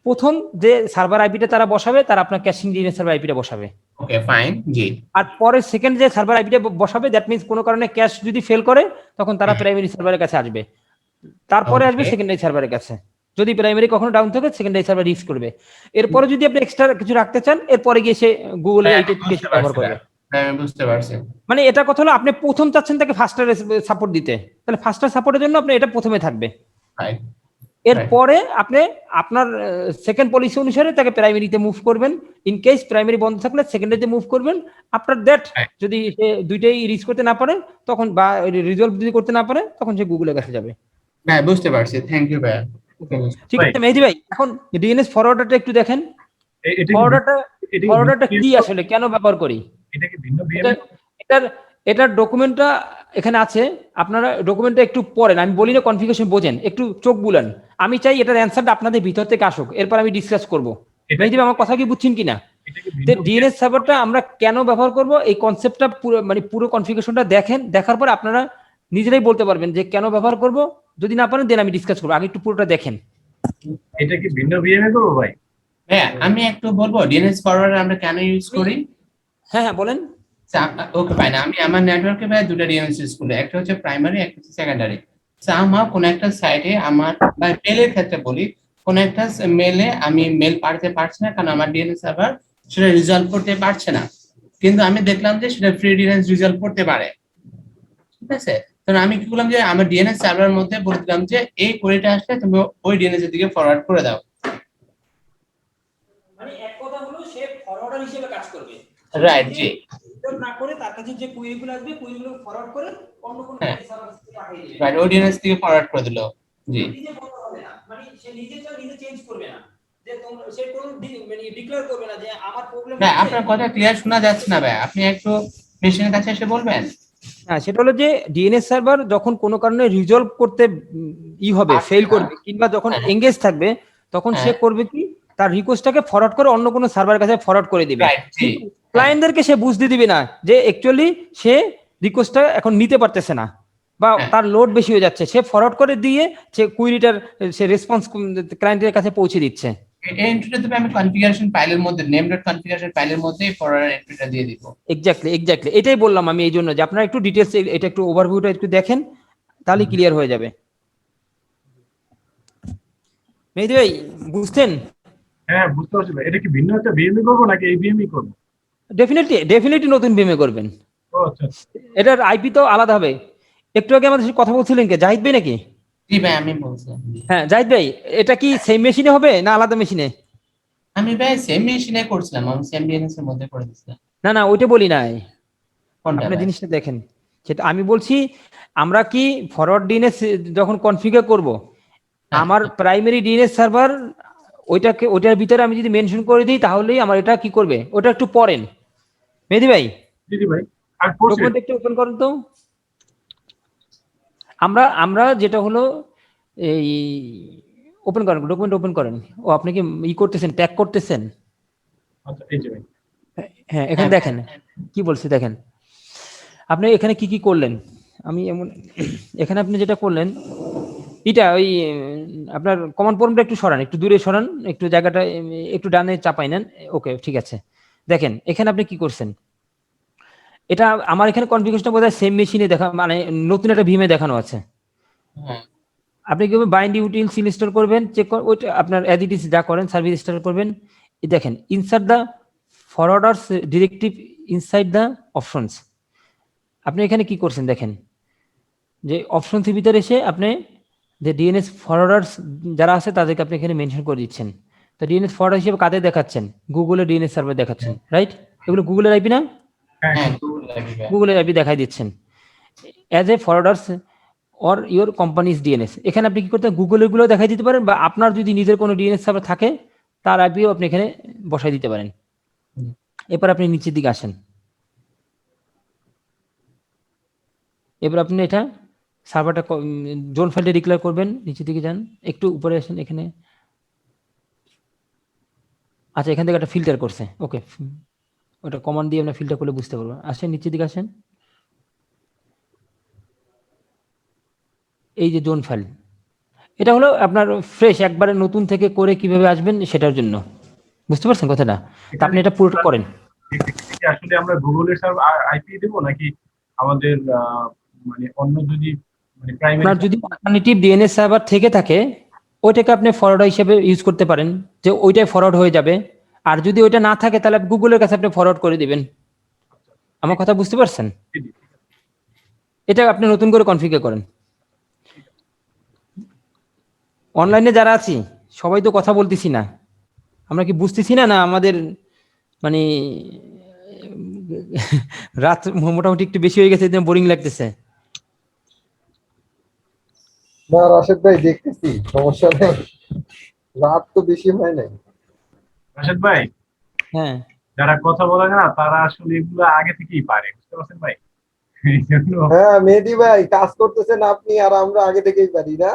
প্রথম যে সার্ভার আইপিটা তারা বসাবে, তারা আপনার ক্যাশিং ডিএনএস সার্ভার আইপিটা বসাবে। ওকে ফাইন, জি। আর পরে সেকেন্ড যে সার্ভার আইপিটা বসাবে, দ্যাট মিন্স কোনো কারণে ক্যাশ যদি ফেল করে, তখন তারা প্রাইমারি সার্ভারের কাছে আসবে, তারপরে আসবে সেকেন্ডারি সার্ভারের কাছে। যদি প্রাইমারি কখনো ডাউন থাকে, সেকেন্ডারি সার্ভার রিচ করবে। এরপরে যদি আপনি এক্সট্রা কিছু রাখতে চান, এরপরে গিয়ে সে গুগলের এইটা ব্যবহার করবে। বুঝতে পারছি। মানে এটা কথা হলো, আপনি প্রথম চাচ্ছেন তাকে ফাস্টার সাপোর্ট দিতে, তাহলে ফাস্টার সাপোর্টের জন্য আপনি এটা প্রথমে থাকবে। এরপরে আপনি আপনার সেকেন্ড পলিসি অনুসারে তাকে প্রাইমারিতে মুভ করবেন। ইন কেস প্রাইমারি বন্ধ থাকলে সেকেন্ডারিতে মুভ করবেন। আফটার দ্যাট যদি সে দুইটাই রিচ করতে না পারে, তখন বা রিজলভ যদি করতে না পারে, তখন সে গুগলের কাছে যাবে। হ্যাঁ, বুঝতে পারছি, থ্যাংক ইউ ভাইয়া। ঠিক আছে মেহেদী ভাই, এখন ডিএনএস ফরওয়ার্ডারটা একটু দেখেন। ফরওয়ার্ডারটা কি আসলে, কেন ব্যবহার করি? এটা কি ভিন্ন বিএমএ? এটার ডকুমেন্টটা এখানে আছে, আপনারা ডকুমেন্টটা একটু পড়েন। আমি বলি না কনফিগারেশন বোঝেন, একটু চোখ বুলান। আমি চাই এটার অ্যান্সারটা আপনাদের ভিতর থেকে আসুক, এরপর আমি ডিসকাস করবো। মেহেদী ভাই, আমার কথা কি বুঝছেন কিনা? ডিএনএস সার্ভারটা আমরা কেন ব্যবহার করব, এই কনসেপ্টটা পুরো কনফিগারেশনটা দেখেন। দেখার পর আপনারা নিজেরাই বলতে পারবেন যে কেন ব্যবহার করব। যদি না পারেন দেন আমি ডিসকাস করবো, আগে একটু পুরোটা দেখেন। এটা কি ভিন্ন বিএমএ করবো ভাই? হ্যাঁ, আমি একটু বলবো ডিএনএস ফরওয়ার্ডার আমরা কেন ইউজ করি। হ্যাঁ বলেন। ওকে ফাইন, আমি আমার নেটওয়ার্কে ভাই দুটো ডিএনএস ইউজ করি, একটা হচ্ছে প্রাইমারি, একটা হচ্ছে সেকেন্ডারি। আমার কোন একটা সাইটে আমার বা মেলের ক্ষেত্রে বলি, কোন একটা মেলে আমি মেল পাঠাতে পারছি না, কারণ আমার ডিএনএস সার্ভার সেটা রিজলভ করতে পারছে না। কিন্তু আমি দেখলাম যে সেটা ফ্রি ডিএনএস রিজলভ করতে পারে, ঠিক আছে। তখন আমি কি করলাম যে আমার ডিএনএস সার্ভারের মধ্যে বলে দিলাম যে এই কোয়েরিটা আসলে তুমি ওই ডিএনএস এর দিকে ফরওয়ার্ড করে দাও। মানে এক কথা হলো, সে ফরওয়ার্ডার হিসেবে কাজ করবে। রাইট, জি। না করে তার কাছে যে কুইরিগুলো আসবে, কুইরিগুলো ফরওয়ার্ড করে অন্য কোনো সার্ভারে পাঠিয়ে দিবে। রাইট, ওই ডিএনএস থেকে ফরওয়ার্ড করে দিল। জি, নিজে বলতে হবে না, মানে সে নিজে চেঞ্জ করবে না, যে তোমরা সে কোন মানে ডিক্লেয়ার করবে না যে আমার প্রবলেম ভাই আপনার কথা ক্লিয়ার শোনা যাচ্ছে না ভাই, আপনি একটু মেশিনের কাছে এসে বলবেন। হ্যাঁ, সেটা হলো যে ডিএনএস সার্ভার যখন কোনো কারণে রিজলভ করতে হবে, ফেল করবে, কিংবা যখন এঙ্গেজ থাকবে, তখন সে করবে কি, তার রিকোয়েস্টটাকে ফরওয়ার্ড করে অন্য কোনো সার্ভারের কাছে ফরওয়ার্ড করে দিবে। ক্লায়েন্টদেরকে সে বুঝতে দিবে না যে অ্যাকচুয়ালি সে রিকোয়েস্টটা এখন নিতে পারতেছে না, বা তার লোড বেশি হয়ে যাচ্ছে, সে ফরওয়ার্ড করে দিয়ে সে কুইরিটার সে রেসপন্স ক্লায়েন্টের কাছে পৌঁছে দিচ্ছে। এই এন্ট্রিটা তো আমি কনফিগারেশন ফাইলের মধ্যে নেম.কনফিগারেশন ফাইলের মধ্যে ফরওয়ার্ড এন্ট্রিটা দিয়ে দিব। এক্স্যাক্টলি এটাই বললাম আমি, এই জন্য যে আপনারা একটু ডিটেইলস এটা একটু ওভারভিউটা একটু দেখেন, তাহলে ক্লিয়ার হয়ে যাবে। মেহেদী ভাই বুঝছেন? হ্যাঁ, বুঝতে পারছি ভাই। এটা কি ভিন্ন একটা বিএমএ করবো নাকি এই বিএমই করবো? ডেফিনেটলি নতুন বিএমএ করবেন। ও আচ্ছা, এটার আইপি তো আলাদা হবে। একটু আগে আমাদের সাথে কথা বলছিলেন কে, জাহিদ ভাই নাকি? জি ভাই, আমি বলছিলাম। হ্যাঁ জাহিদ ভাই, এটা কি সেম মেশিনে হবে না আলাদা মেশিনে? আমি ভাই সেম মেশিনে করছিলাম, আমি সেম ডিএনএস এর মধ্যে করে দিয়েছিলাম। না ওইটা বলি নাই, কোনটা আপনি ভাই? জিনিসটা দেখেন। সেটা আমি বলছি, আমরা কি ফরওয়ার্ড ডিএনএস যখন কনফিগার করব, আমার প্রাইমারি ডিএনএস সার্ভার ওইটার ভিতরে আমি যদি মেনশন করে দিই, তাহলেই আমার এটা কি করবে, ওটা একটু পড়েন মেহেদী ভাই। জি ভাই, আর ডকুমেন্ট একটু ওপেন করেন তো। আমরা যেটা হলো এই ওপেন করেন, ডকুমেন্ট ওপেন করেন। ও আপনি কি করতেছেন, ট্যাগ করতেছেন? আচ্ছা, এই যে ভাই। হ্যাঁ, এখানে দেখেন কি বলছে, দেখেন আপনি এখানে কি কি করলেন। আমি এখানে আপনি যেটা করলেন, এটা ওই আপনার কমান্ড প্রম্পটটা একটু সরান, একটু দূরে সরান, একটু জায়গাটা একটু ডানে চাপাই নেন। ওকে, ঠিক আছে। দেখেন এখানে আপনি কি করছেন, এটা আমার এখানে কনফিগারেশনটা বোধহয় সেম মেশিনে দেখা, মানে নতুন একটা ভিমে দেখানো আছে। আপনি কিভাবে বাইন্ড ইউটিলস ইনস্টল করবেন, চেক ওইটা আপনার অ্যাজ ইট ইজ যা করেন, সার্ভিস ইনস্টল করবেন। দেখেন insert the forwarders directive inside the options. আপনি এখানে কি করছেন দেখেন, যে অপশনসের ভিতরে এসে আপনি যে ডিএনএস ফরওয়ার্ডার্স যারা আছে তাদেরকে আপনি এখানে মেনশন করে দিচ্ছেন। তো ডিএনএস ফরওয়ার্ডার হিসেবে কাদের দেখাচ্ছেন, গুগলের ডিএনএস সার্ভার দেখাচ্ছেন, রাইট? এগুলো গুগলের আইপি না? গুগলের আইপি দেখাই দিচ্ছেন as a forwarders or your companies DNS. এখানে আপনি কি করতে, গুগলের গুলো দেখাই দিতে পারেন, বা আপনার যদি নিজের কোনো ডিএনএস সার্ভার থাকে তার আইপিও আপনি এখানে বসাই দিতে পারেন। এরপর আপনি নিচের দিকে আসেন, এবার আপনি এটা সার্ভারটা জোন ফাইলটা ডিক্লেয়ার করবেন। নিচের দিকে যান, একটু উপরে আসেন এখানে। আচ্ছা, এখান থেকে একটা ফিল্টার করছে, ওকে, ওটা কমান্ড দিয়ে আমরা ফিল্টার করলে বুঝতে পারবো। আসেন নিচের দিকে আসেন, এই যে জোন ফাইল, এটা হলো আপনার ফ্রেশ একবারে নতুন থেকে করে কিভাবে আসবেন সেটার জন্য, বুঝতে পারছেন কথাটা? তা আপনি এটা পুরোটা করেন। এটা কি আসলে আমরা গুগলের সার্ভার আইপি দেবো নাকি আমাদের মানে অন্য যদি মানে প্রাইমারি? আপনার যদি অল্টারনেটিভ ডিএনএস সার্ভার থেকে থাকে ওইটাকে আপনি ফরওয়ার্ড হিসেবে ইউজ করতে পারেন, যে ওইটাই ফরওয়ার্ড হয়ে যাবে। আর যদি ওইটা না থাকে তাহলে গুগলের কাছে আপনি ফরওয়ার্ড করে দিবেন। আমার কথা বুঝতে পারছেন? এটা আপনি নতুন করে কনফিগার করেন। অনলাইনে যারা আছি সবাই তো কথা বলতেছি না, আমরা কি বুঝতেছি না, না আমাদের মানে রাত মোটামুটি একটু বেশি হয়ে গেছে, বোরিং লাগতেছে। না রাশেদ ভাই দেখতেছি, সমস্যা নেই, রাত তো বেশি হয় নাই। রাশেদ ভাই, হ্যাঁ যারা কথা বলে না তারা আসলে এগুলো আগে থেকেই পারে, বুঝতে পারছেন ভাই? এই জন্য হ্যাঁ মেহেদী ভাই, কাজ করতেছেন আপনি আর আমরা আগে থেকেই পারি না।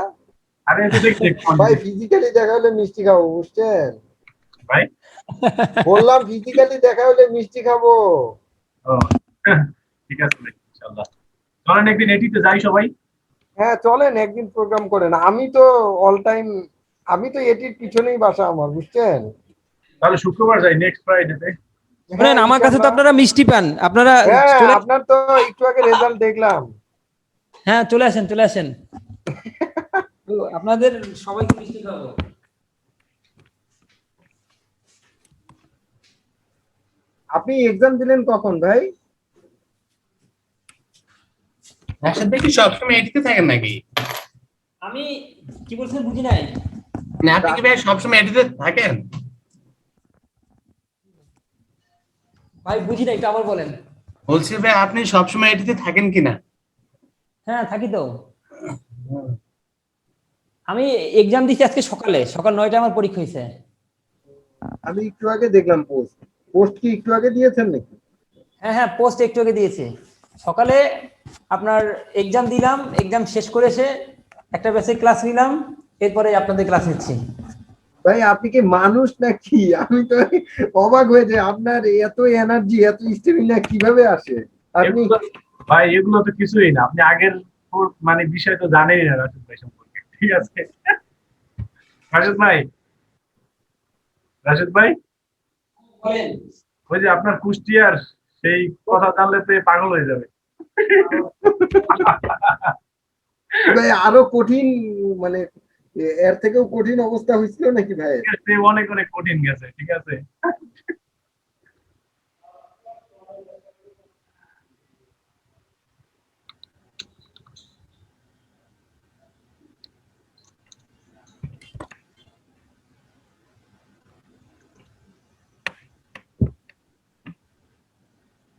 আরে এটা দেখতে ভাই ফিজিক্যালি দেখা হলে মিষ্টি খাবো, বুঝছেন? ভাই। বললাম ফিজিক্যালি দেখা হলে মিষ্টি খাবো। ও, ঠিক আছে ভাই, ইনশাআল্লাহ চলেন একদিন এটিতে যাই সবাই। হ্যাঁ চলেন একদিন প্রোগ্রাম করেন, আমি তো অল টাইম, আমি তো এটির পিছনেই বাসা আমার, বুঝছেন? তাহলে শুক্রবার যাই, নেক্সট ফ্রাইডেতে। হ্যাঁ শোনেন, আমার কাছে তো ইনশাল্লাহ। আপনারা মিষ্টি পান, আপনারা হ্যাঁ চলে আপনার তো একটু আগে রেজাল্ট দেখলাম। হ্যাঁ চলে আসেন চলে আসেন, তো আপনাদের সবাইকে মিষ্টি খাওয়াবো। আপনি এক্সাম দিলেন কখন ভাই? রাশেদ ভাই কি সবসময় এটিতে থাকেন নাকি? আমি কি বলছেন বুঝি নাই। না আপনি কি ভাই সবসময় এটিতে থাকেন? ভাই বুঝি নাই, একটু আবার বলেন। বলছি ভাই আপনি সবসময় এটিতে থাকেন কিনা? হ্যাঁ থাকি তো। আমি এক্সাম দিচ্ছি আজকে সকালে, সকাল 9টায় আমার পরীক্ষা হয়েছে। আমি একটু আগে দেখলাম পোস্ট, পোস্ট কি একটু আগে দিয়েছেন নাকি? হ্যাঁ হ্যাঁ পোস্ট একটু আগে দিয়েছি সকালে। আপনার এক্সাম দিলাম, এক্সাম শেষ করে এসে একটা ব্যাচে ক্লাস নিলাম, এরপরে আপনাদের ক্লাস নিচ্ছি। ভাই আপনি কি মানুষ নাকি? আমি তো অবাক হয়ে যে আপনার এত এনার্জি এত স্টেমিনা কিভাবে আসে আপনি? এগুলো ভাই, এগুলো তো কিছুই না, আপনি আগের মানে বিষয় তো জানেনই না রাশেদ ভাই সম্পর্কে, ঠিক আছে? রাশেদ ভাই, রাশেদ ভাই, ওই যে আপনার কুষ্টিয়ার সেই কথা জানলে তো এ পাগল হয়ে যাবে। ভাই আরো কঠিন, মানে এর থেকেও কঠিন অবস্থা হয়েছিল নাকি ভাই? সে অনেক অনেক কঠিন গেছে, ঠিক আছে?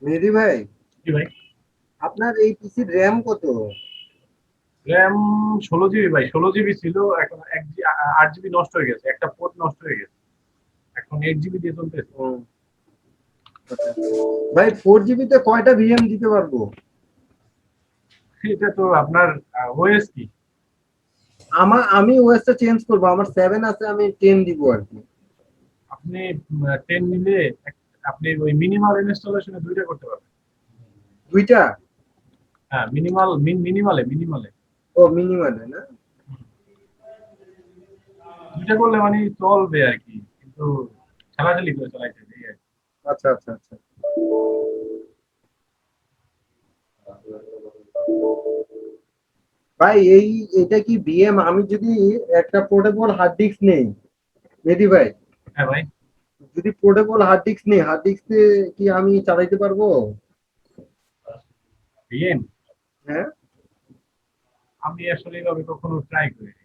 মেহেদী ভাই, কি ভাই? আপনার এই পিসির র্যাম কত? র্যাম 16 জিবি ভাই, 16 জিবি ছিল, এখন 8 জিবি নষ্ট হয়ে গেছে, একটা পোর্ট নষ্ট হয়ে গেছে, এখন 8 জিবি দিয়ে চলতেছে। ও, আচ্ছা। ভাই 4 জিবি তে কয়টা ভিএম দিতে পারবো? এটা তো আপনার ওএস কি? আমি ওএসটা চেঞ্জ করবো, আমার 7 আছে, আমি 10 দিব আর কি। আপনি 10 নিলে আপনি ওই মিনিমাল ইনস্টলেশনে দুইটা করতে পারবেন। দুইটা? হ্যাঁ, মিনিমালে ও মিনিমালে না? দুইটা করলে মানে চলবে আর কি, কিন্তু ঠেলাঠেলি করে চালাইতে হবে, এই আর কি। আচ্ছা আচ্ছা আচ্ছা। ভাই এটা কি ভিএম, আমি যদি একটা পোর্টেবল হার্ড ডিস্ক নেই মেহেদী ভাই, হ্যাঁ ভাই। যদি পোর্টেবল হার্ড ডিস্ক নেই, হার্ড ডিস্কে কি আমি চালাইতে পারবো? ভিএম হ্যাঁ। আমি আসলে এইভাবে কখনো ট্রাই করিনি।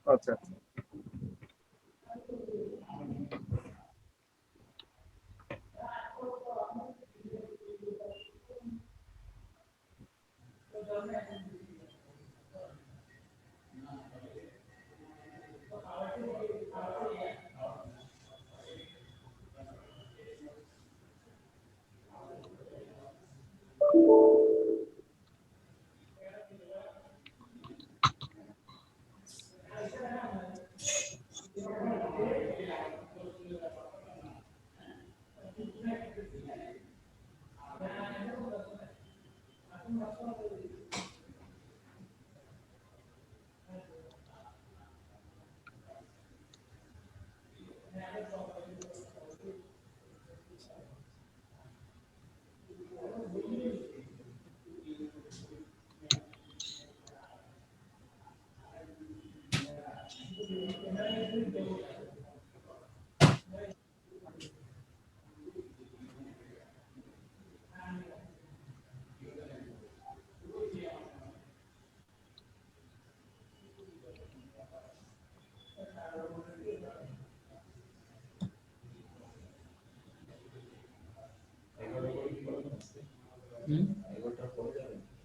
আচ্ছা।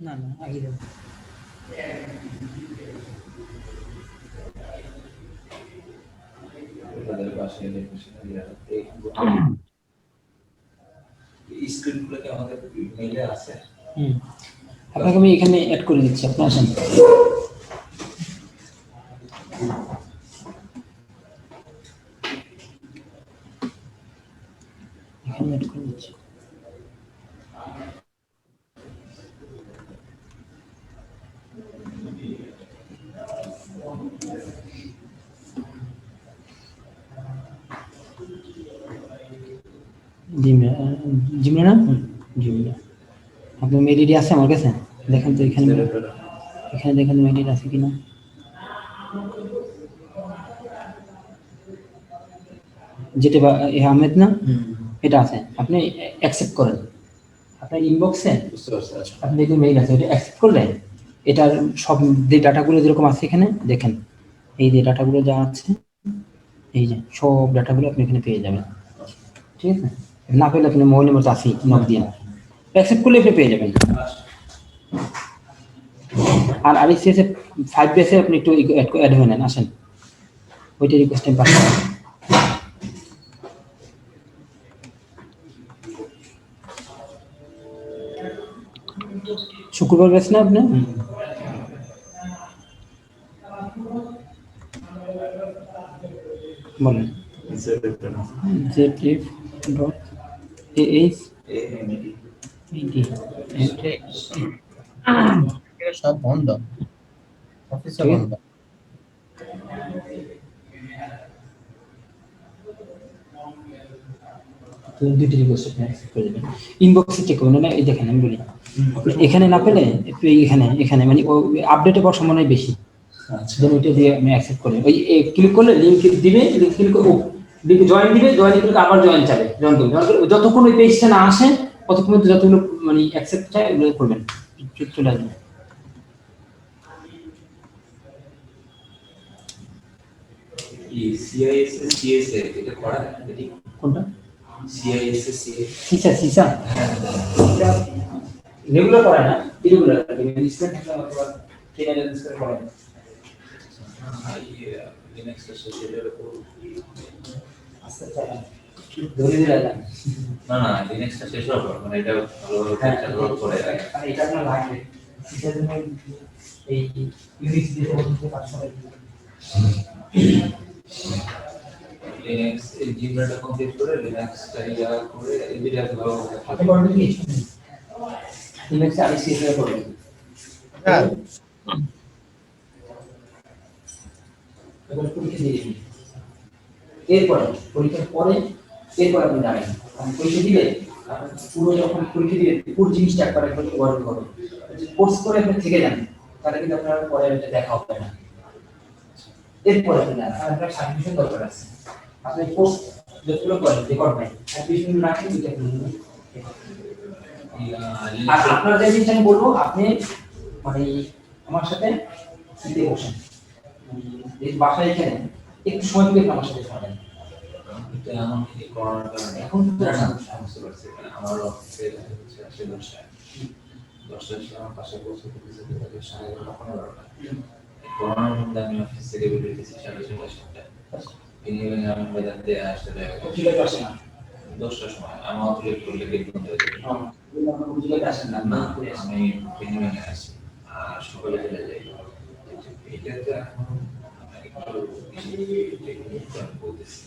না না আগে যাবো। আপনাকে আমি এখানে অ্যাড করে দিচ্ছি, আপনি আসেন। এখানে অ্যাড করে দিচ্ছি। জিমে না জিমে আপনার মেল আইডি আছে আমার কাছে, দেখেন তো এখানে, এখানে দেখেন মেল আইডি আছে কিনা। যেটা আহমেদ না, এটা আছে, আপনি অ্যাকসেপ্ট করেন। আপনার ইনবক্সে আপনি দেখবেন মেইল আছে, ওটা অ্যাকসেপ্ট করলে এটার সব যে ডাটাগুলো যেরকম আছে এখানে দেখেন, এই যে ডাটাগুলো যা আছে, এই যে সব ডাটাগুলো আপনি এখানে পেয়ে যাবেন। ঠিক আছে, না পেলে আপনি মোবাইলের মতো আসি নক দিয়ে অ্যাকসেপ্ট করলে আপনি পেয়ে যাবেন। আর আরএসএস 5 বেসে আপনি একটু অ্যাড হয়ে নেন, আসেন ওইটা রিকোয়েস্ট টাইম পাঠান। শুক্রবার বেস না আপনি? বলেন ZF.AH সব বন্ধ, অফিসে বন্ধ। দুইটি রিকোয়েস্ট আপনি অ্যাকসেপ্ট করে দেবেন। ইনবক্সে চেক করবেন না, এই দেখেন আমি বলি, এখানে না পেলে একটু এখানে এখানে মানে আপডেটে পাওয়ার সম্ভাবনা বেশি, দেন ওইটা দিয়ে আমি অ্যাকসেপ্ট করি। ওই ক্লিক করলে লিঙ্ক দিবে, লিঙ্ক ক্লিক করে লিঙ্ক জয়েন দিবে, জয়েন দিলে আবার জয়েন চাবে, জয়েন করবে, যতক্ষণ ওই পেজটা না আসে ততক্ষণ যতগুলো মানে অ্যাকসেপ্ট চায় ওগুলো করবেন, চলে আসবে। কোনটা? সিসা সিসা রেগুলার করে না, ইরেগুলার স্টুডেন্ট থাকলে অথবা ট্রেনার রেজিস্টার করে না। আচ্ছা ধরে দিলে না না লিনাক্সটা শেষ হওয়ার পর মানে এটা ভালোভাবে চালু করে আর এটা আপনার লাগবে, এটার জন্য এই ইউনিক্স দিয়ে বলতে পারছো লিনাক্স এই জিমটা কমপ্লিট করে লিনাক্সটা ইয়া করে এদিকে ভালো হাতে করবে কি ইউনিক্স আর সিএস এর করবে। হ্যাঁ এবার পরীক্ষা দিয়ে দিন, এরপরে পরীক্ষার পরে এরপর আপনি জানেন পরীক্ষা দিলে পুরো যখন পরীক্ষা দিলে পুরো জিনিসটা একবার একবার ওয়ার্ক করবে, কোর্স করে আপনি থেকে যান, তাহলে কিন্তু আপনার পরে এটা দেখা হবে না। এরপরে আপনি জানেন আর আপনার সার্টিফিকেশন দরকার আছে, আপনি কোর্স যতগুলো করেন রেকর্ড নাই সার্টিফিকেশন রাখেন দুইটা আর আপনার যে জিনিস আমি বলবো আপনি মানে আমার সাথে দিতে বসেন, এই বাসায় এখানে একটু সময় দিয়ে আমার সাথে শোনেন। এটা এমন কি করার কারণে এখন তো বুঝতে পারছি আমার অফিসে হচ্ছে আসে 10টায় আমার পাশে বসে কিছু কিছু 11:30-15টা করোনার মধ্যে আমি অফিস থেকে বেরিয়েছি 7:30-8টা ইঞ্জিনিয়ারিং আমি বাজাতে আসতে ঠিক আছে না 10টার সময় আমার অফিস করলে গেট বন্ধ হয়ে যাবে। আমরা বুঝলে আসেন না না আমি ইঞ্জিনিয়ারিং আসি আর সকালে চলে যাই, এটাতে এখন একটু বলতেছি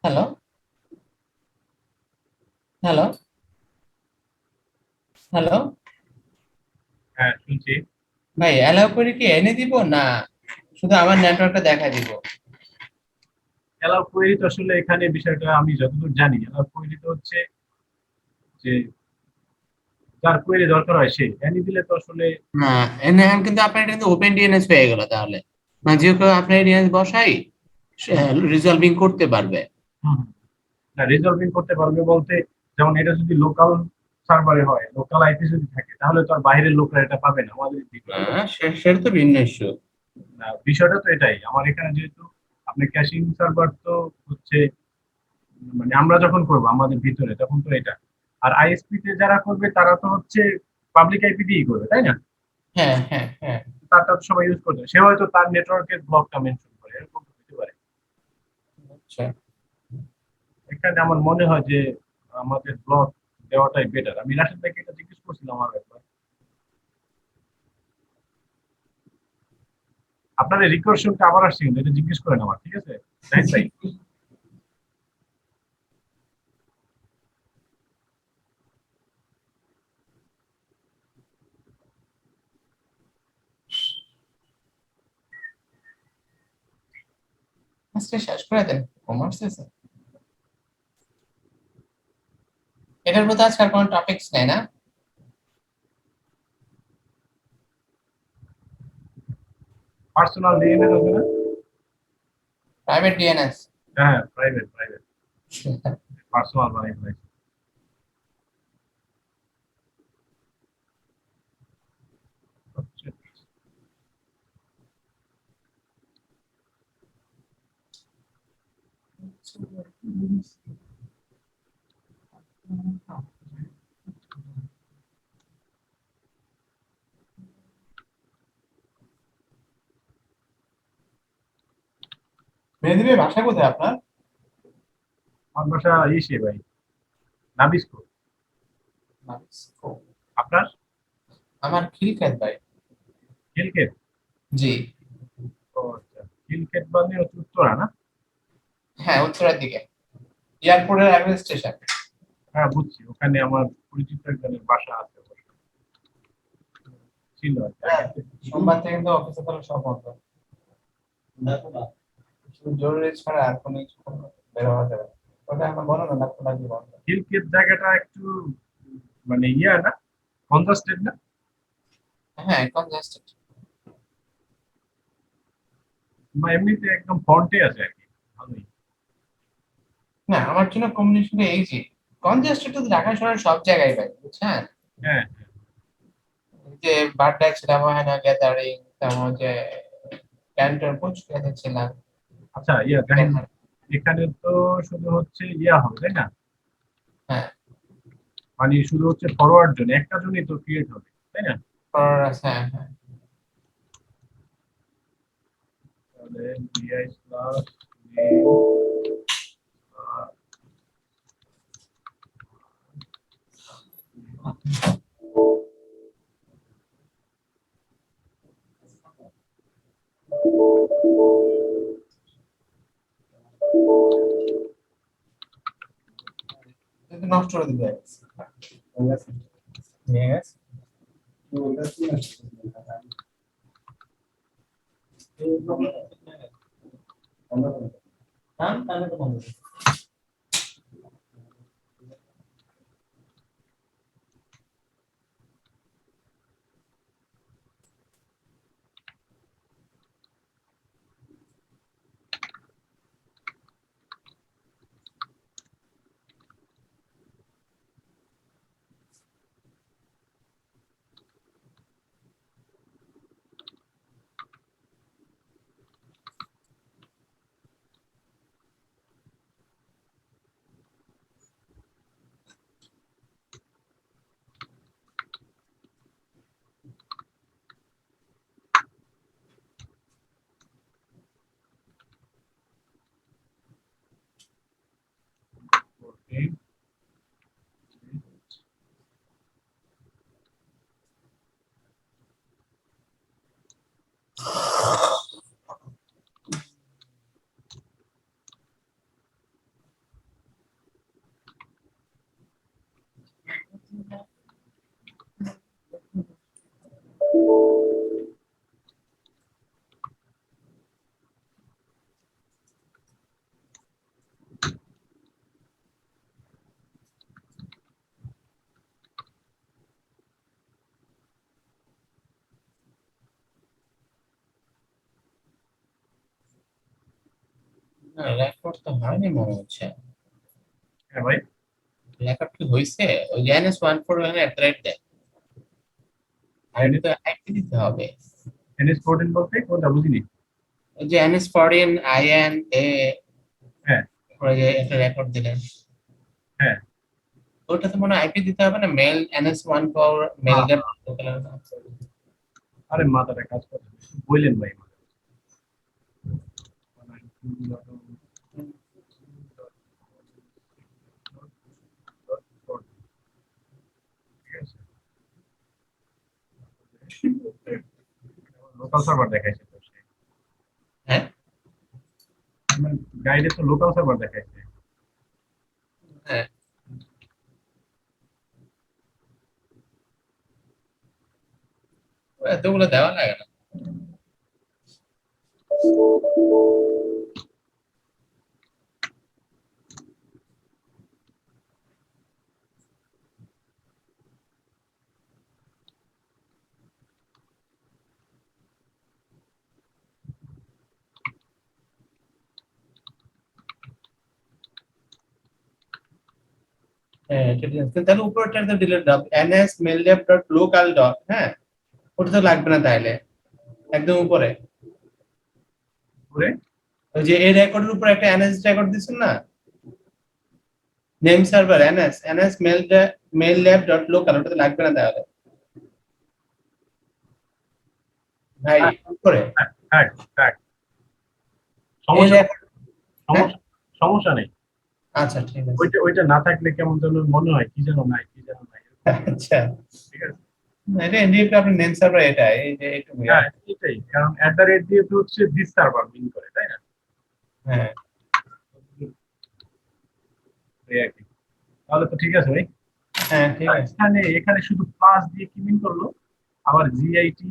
হ্যালো, হ্যালো, হ্যালো। হ্যাঁ, শুনছি। ভাই অ্যালাউ করে কি এনে দিব, না শুধু আমার নেটওয়ার্কটা দেখা দিব? অ্যালাউ কোয়েরি তো আসলে এখানে বিষয়টা আমি যতদূর জানি, অ্যালাউ কোয়েরি তো হচ্ছে যে যার কোয়েরি দরকার হয় সে এনে দিলে তো আসলে না, এনে এখন কিন্তু আপনার এটা কিন্তু ওপেন ডিএনএস হয়ে গেল তাহলে। মানে যে কেউ আপনার ডিএনএস বসাই রিজলভিং করতে পারবে। হুম, না রিজলভিং করতে পারবে বলতে, যেমন এটা যদি লোকাল সার্ভারে হয়, লোকাল আইপি যদি থাকে, তাহলে তো আর বাইরের লোকরা এটা পাবে না, আমাদের ভিতরে হ্যাঁ, সেটা তো ভিন্ন ইস্যু। বিষয়টা তো এটাই। আমার এখানে যেহেতু আপনার ক্যাশিং সার্ভার তো হচ্ছে, মানে আমরা যখন করবো আমাদের ভিতরে তখন তো এটা, আর আইএসপি তে যারা করবে তারা তো হচ্ছে পাবলিক আইপি দিয়েই করবে, তাই না? হ্যাঁ, হ্যাঁ, হ্যাঁ। তারটা তো সবাই ইউজ করবে, সে হয়তো তার নেটওয়ার্কের ব্লকটা মেনশন করে, এরকম হতে পারে। আচ্ছা। এখানে আমার মনে হয় যে আমাদের ব্লক দেওয়াটাই বেটার। আমি রাশেদ ভাইকে এটা জিজ্ঞেস করছিলাম আমার ব্যাপার। আপনার এই রিকোয়েশনটা আবার আসছে কিন্তু, এটা জিজ্ঞেস করেন আমার, ঠিক আছে জাহিদ ভাই? আজকে শেষ করে দেন কমার্স আছে। এটার মধ্যে আজকাল কোনো টপিকস নেই না? পার্সোনাল ডিএনএ আছে না? Private DNS. হ্যাঁ, প্রাইভেট প্রাইভেট পার্সোনাল বানাই ভাই। মেহেদীর ভাষা কোথায় আপনার? আমার বাসা ইসে ভাই, নাবিস্কো। আপনার? আমার খিলক্ষেত ভাই। খিলক্ষেত? জি। ও আচ্ছা, খিলক্ষেত মানে হচ্ছে উত্তরা না? হ্যাঁ, উত্তরের দিকে, এয়ারপোর্টের রেলওয়ে স্টেশন। হ্যাঁ বুঝছি, ওখানে আমার পরিচিত একজনের বাসা আছে অবশ্য। ছিল আর কি আগে। সোমবার থেকে কিন্তু অফিসে তাহলে সব বন্ধ, শুধু জরুরি ছাড়া আর কোনো কিছু বের হওয়া যাবে না। ওটা এখন বলো না, না খোলা কি বন্ধ? খিলক্ষেত জায়গাটা একটু মানে ইয়া না, কনজাস্টেড না? হ্যাঁ, কনজাস্টেড। বা এমনিতে একদম ফ্রন্টে আছে আর কি, ভালোই। না, আমার জন্য কমিউনিকেশন ইজি। কনজাস্টেড তো ঢাকা শহরের সব জায়গায় ভাই, বুঝছেন? হ্যাঁ যে বাড্ডা ছিলাম, হয় না গ্যাদারিং, তারপর যে ক্যান্টর পুচকাতে ছিলাম। আচ্ছা, ইয়া জাহিদ, এখানে তো শুধু হচ্ছে ইয়া হবে তাই না? হ্যাঁ, মানে শুধু হচ্ছে ফরওয়ার্ড জোন, একটা জনই তো ক্রিয়েট হবে, তাই না? হ্যাঁ, হ্যাঁ। তাহলে বিআই প্লাস কিন্তু নষ্ট করে দিবে। নিয়ে গেছে। হ্যাঁ, তাহলে তো বন্ধ। রেকর্ড তো হয়নি মনে হচ্ছে। হ্যাঁ ভাই, রেকর্ড কি হয়েছে? ওই যে NS14 @, দেয়। আর এটা তো আইপি দিতে হবে। NS14 বলতে কোনটা বুঝিনি। ওই যে NS14 INA, হ্যাঁ ওরা যে একটা রেকর্ড দিলেন, হ্যাঁ ওটা তো মনে হয় আইপি দিতে হবে না, মেল NS14 মেল হ্যাঁ, ডেপ। আরে মাথাটা কাজ করে না। বললেন ভাই। লোকাল সার্ভার দেখাইছে তো সে। হ্যাঁ গাইডে তো লোকাল সার্ভার দেখাইছে। হ্যাঁ, এতগুলো দেওয়া লাগে না। হ্যাঁ এটা ঠিক আছে, তাহলে উপরটা তো ডিলিট দাও, ns/maildep.local. হ্যাঁ, ওটা তো লাগবে না তাইলে, একদম উপরে করে ওই যে এই রেকর্ডের উপর একটা NS রেকর্ড দিছেন না, নেম সার্ভার ns/maildep.local, ওটা তো লাগবে না তাহলে ভাই, উপরে থাক থাক, এই সমস্যা রেকর্ড। হ্যাঁ সমস্যা সমস্যা নেই। আচ্ছা ঠিক আছে। ওইটা ওইটা না থাকলে কেমন যেন মনে হয় কি যেন নাই কি যেন নাই। আচ্ছা, ঠিক আছে। এটা এনডিএফ আপনার নেম সার্ভার, এটা এই যে একটু হ্যাঁ এটাই, কারণ @দিয়ে তো হচ্ছে দিস সার্ভার মিন করে, তাই না? হ্যাঁ এই আর কি। তাহলে তো ঠিক আছে ভাই। হ্যাঁ ঠিক আছে। এখানে এখানে শুধু প্লাস দিয়ে কি মিন করলো, আবার জিআইটি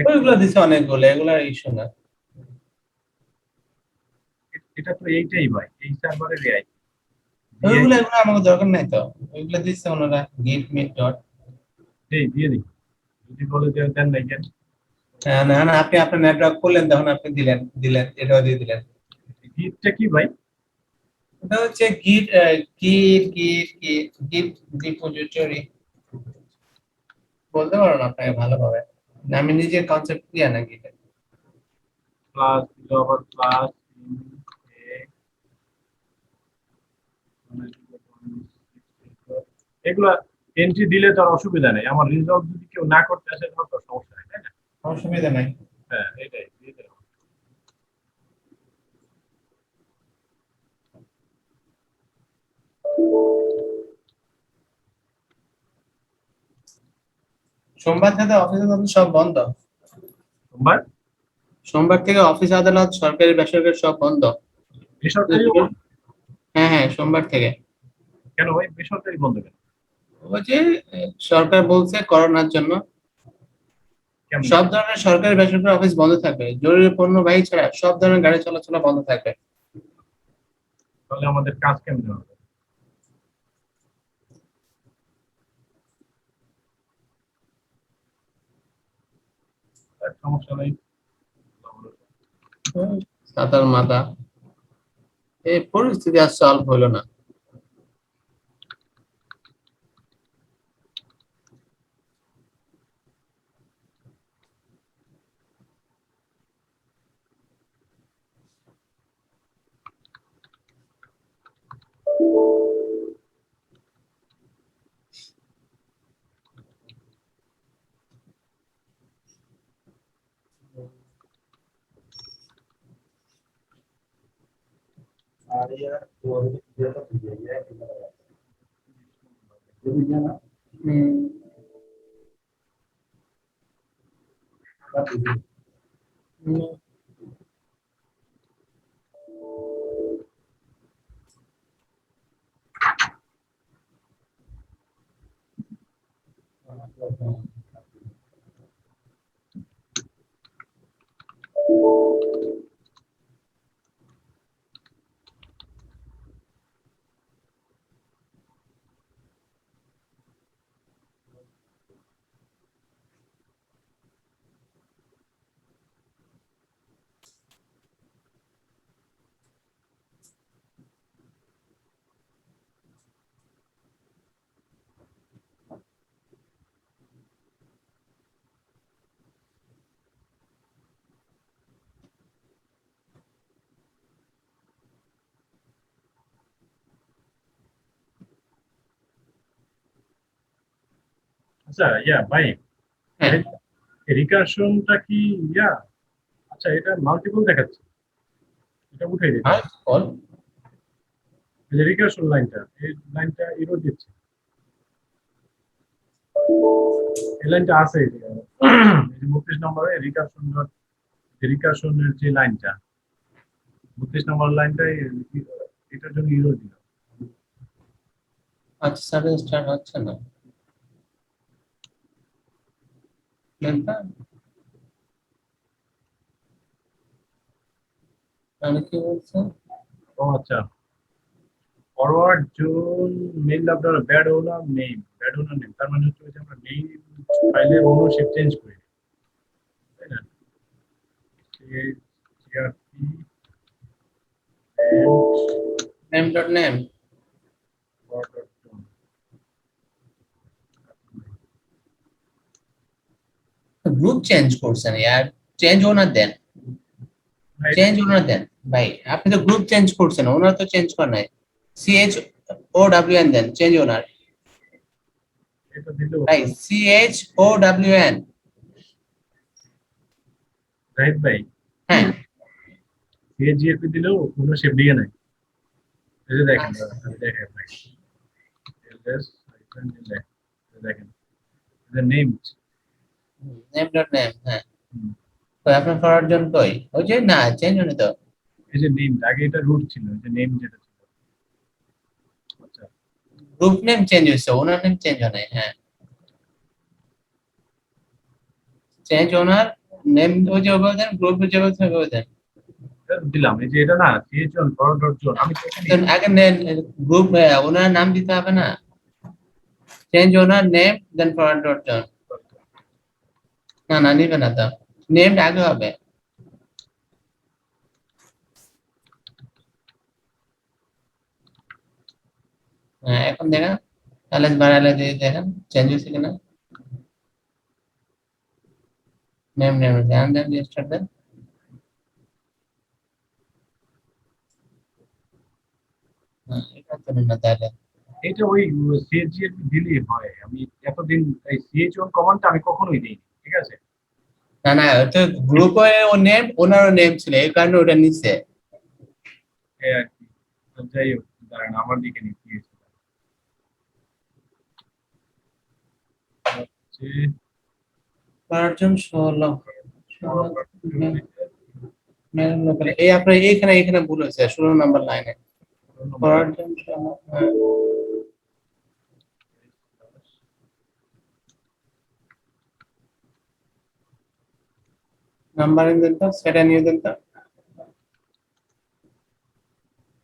ওইগুলো দিছে অনেকগুলো, এগুলোর ইস্যু না। এটা তো এইটাই ভাই, এই সার্ভারের এআই ওইগুলো জিআইটি। এগুলো আমাকে দরকার নাই তো, ওইগুলো দিচ্ছে ওনারা গিট মিট ডট। এই দিয়ে দিই, যদি বলে দেন নাই কেন। না না না, আপনি আপনার নেটওয়ার্ক করলেন তখন আপনি দিলেন দিলেন এটাও দিয়ে দিলেন। গিটটা কি ভাই? ওটা হচ্ছে গিট গিট গিট গিট গিট রিপোজিটরি, বলতে পারো না আপনাকে ভালোভাবে, না আমি নিজের কনসেপ্ট দিয়া না গিটে। প্লাস দিল আবার প্লাস এগুলা এন্ট্রি দিলে তো আর অসুবিধা নেই, আমার রিজলভ যদি কেউ না করতে আসে তাহলে তো সমস্যা নেই, তাই না? অসুবিধা নাই। হ্যাঁ এটাই দিয়ে দিলাম। সোমবার থেকে অফিস আদালত সব বন্ধ। সোমবার সোমবার থেকে অফিস আদালত সরকারি বেসরকারি সব বন্ধ। বেসরকারি হ্যাঁ হ্যাঁ, সোমবার থেকে। কেন ভাই বেসরকারি বন্ধ কেন? ওই যে সরকার বলছে করোনার জন্য কেমন? সব ধরনের সরকারি বেসরকারি অফিস বন্ধ থাকবে, জরুরি পণ্যবাহী ছাড়া সব ধরনের গাড়ি চলাচল বন্ধ থাকবে। তাহলে আমাদের কাজ কেমন হবে? সমস্যা নেই। সাতার মাথা, এই পরিস্থিতি আর সলভ হলো না। হুম। আচ্ছা ভাই, হ্যাঁ রিকারশনটা কি আচ্ছা এটা মাল্টিপল দেখাচ্ছে, এটা উঠাই দিতে আর কল এই যে রিকারশন লাইনটা, এই লাইনটা এরর দিচ্ছে, এই লাইনটা আছে এই যে 32 নম্বরে রিকারশনের যে লাইনটা 32 নম্বর লাইনটাই এটার জন্য এরর দিল। আচ্ছা সার্ভিস স্টার্ট হচ্ছে না নেমটা তাহলে কি বলছে ও আচ্ছা, ফরওয়ার্ড জোন মেইল আপনার ব্যাড ওনার নেম, তার মানে হচ্ছে ওই যে আমরা মেইল ফাইলের ওনারশিপ চেঞ্জ করি, তাই না? CRP name dot name forward zone। Group change করছেন ইয়ার চেঞ্জ ওনার দেন চেঞ্জ ওনার দেন ভাই আপনি তো গ্রুপ চেঞ্জ করছেন ওনার তো চেঞ্জ করা নাই C H O W N then change owner এটা দিলেও ভাই C H O W N right ভাই, হ্যাঁ CHGFP দিলেও ওনারশিপ দিয়ে নাই। এই যে দেখেন দেখেন ভাই, ls hyphen delete, দেখেন the named name dot name হ্যাঁ তো আপনার ফরওয়ার্ড জন কই ওই যে না চেঞ্জ হয়নি তো এই যে নেম, আগে এটা রুট ছিল, এই যে নেম যেটা ছিল। আচ্ছা গ্রুপ নেম চেঞ্জ হয়েছে ওনার নেম চেঞ্জ হয় নাই হ্যাঁ চেঞ্জ ওনার নেম ওই যে ওভাবে দেন গ্রুপ যে ওভাবে দেন এটা দিলাম, এই যে এটা না ch1 forward dot zone, আমি তো এখানে দেন আগে গ্রুপ ওনার নাম দিতে হবে না চেঞ্জ ওনার নেম দেন ফরওয়ার্ড ডট জন না না নিবে না তো নেমটা আগে হবে হ্যাঁ এখন দেখেন তাহলে বাড়ালে দিয়ে দেখেন চেঞ্জ হয়েছে কিনা নেম নেম ধ্যান দেন রেজিস্টার দেন হ্যাঁ এটা তো না তাহলে এটা ওই CHGFP দিলেই হয়। আমি এতদিন এই ch1 কমান্ডটা আমি কখনোই দিইনি, ঠিক আছে? না না তো গ্রুপে ও নেম ওনারও নেম ছিল এই কারণে ওটা নিচ্ছে এই আর কি। তো যাই হোক, দাঁড়ান আমার দিকে নিয়ে হচ্ছে পাঁচজন 16 এই আপনার এইখানে এখানে ভুল হয়েছে 16 নাম্বার লাইনে পাঁচজন 16 নাম্বার দেন তো সেটা নিয়ে দেন তো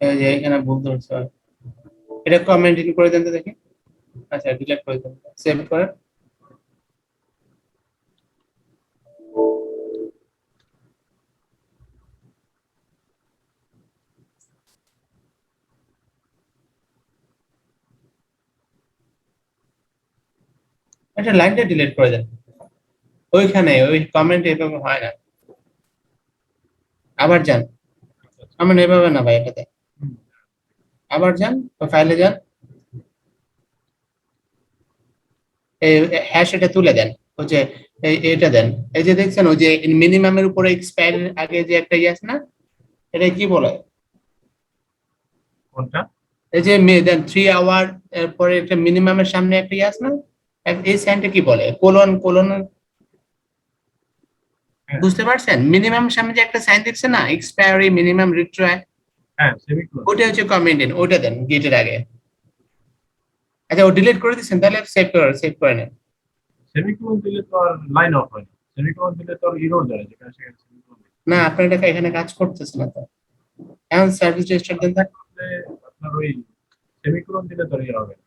এই যে এখানে ভুল ধরছে এটা কমেন্ট করে দেন তো দেখি আচ্ছা ডিলিট করে দেন সেভ করে আচ্ছা লাইনটা ডিলিট করে দেন ওইখানে ওই কমেন্ট এভাবে হয় না আবার যান আমার এভাবে না ভাই এটাতে আবার যান ফাইলে যান এই হ্যাশ এটা তুলে দেন ওই যে এটা দেন এই যে দেখছেন ওই যে মিনিমামের উপরে এক্সপায়ার আগে যে একটা ইয়ে আছে না এটা কি বলে কোনটা? এই যে দেন 3 আওয়ার এরপরে একটা মিনিমামের সামনে একটা ইয়ে আছে না এই সাইনটা কি বলে কোলন কোলন বুঝতে পারছেন মিনিমামের সামনে যে একটা সাইন দেখছেন না এক্সপায়ারি মিনিমাম রিট্রাই হ্যাঁ সেমিকোলন। ওটা হচ্ছে কমেন্ট দেন ওটা দেন গেটের আগে আচ্ছা ও ডিলিট করে দিচ্ছেন তাহলে সেভ করে নেন সেমিকোলন দিলে তো আর লাইন অফ হয় না, সেমিকোলন দিলে তো আর এরর দেয়, যেখানে সেখানে সেমিকোলন না আপনার এটা এখানে কাজ করতেছে না তো এখন সার্ভিস রেজিস্টার দেন তো। আপনার ওই সেমিকোলন দিলে তো আর এরর হবে না।